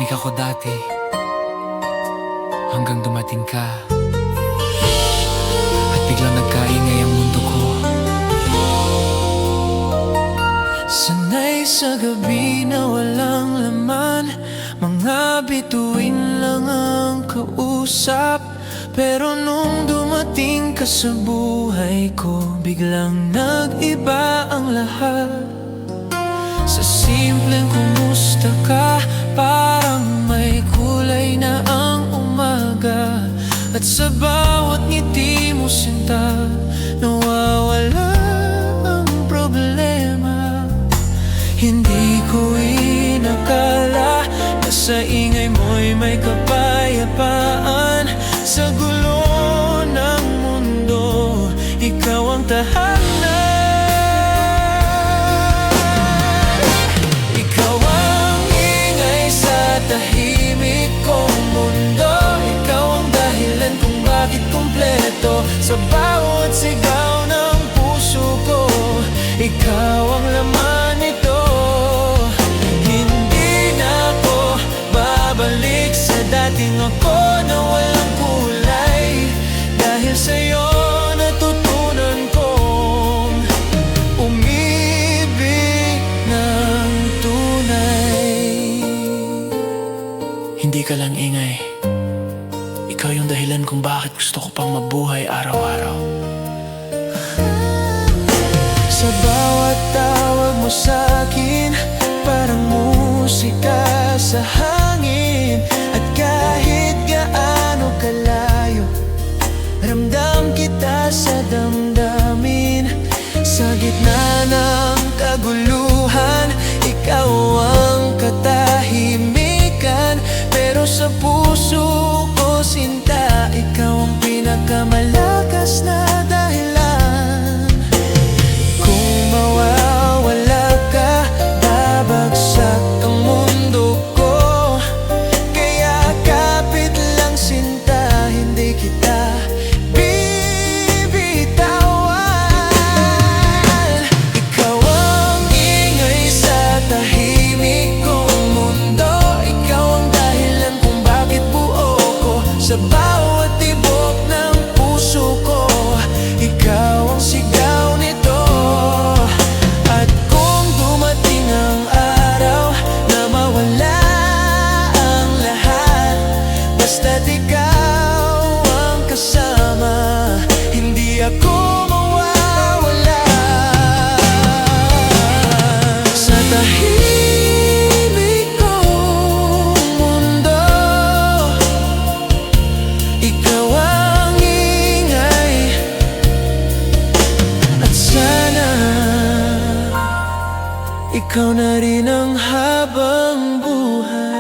tahimik ako dati, hanggang dumating ka at biglang nagkaingay ang mundo ko. Sanay sa gabi na walang laman, mga bituin lang ang kausap. Pero nung dumating ka sa buhay ko, biglang nag-iba ang lahat. Sa simpleng kumusta ka, parang may kulay na ang umaga. At sa bawat ngiti mo sinta, nawawala ang problema. Hindi ko inakala na sa ingay mo'y may kapayapaan. Sa gulo ng mundo, ikaw ang tahanan. Ikaw ang ingay sa tahimik kong mundo. Ikaw ang dahilan kung bakit kumpleto sa bawat sigaw ng puso ko. Ikaw ang laman nito. Hindi na ako babalik sa dating ako na walang kulay. Dahil sa'yo natutunan kong umibig ng tunay. Hindi ka lang ingay, ikaw yung dahilan kung bakit gusto ko pang mabuhay araw-araw. Sa bawat tawag mo sa'kin, parang musika sa hangin. At kahit gaano kalayo, ramdam kita sa damdamin. Sa gitna ng kaguluhan, ikaw ang katahimikan. Pero sa puso ko sinta, ikaw ang pinakamalakas na dahilan. Kung mawawala ka, babagsak ang mundo ko. Kaya kapit lang sinta, hindi kita bibitawan. Ikaw ang ingay sa tahimik kong mundo. Ikaw ang dahilan kung bakit buo ko sa bawat tibok ng puso ko. Ikaw ang sigaw nito. At kung dumating ang araw na mawala ang lahat, basta't ikaw ang kasama, hindi ako mawawala. Sa tahimik kong mundo, ikaw ang ingay. At sana ikaw na rin ang habang buhay.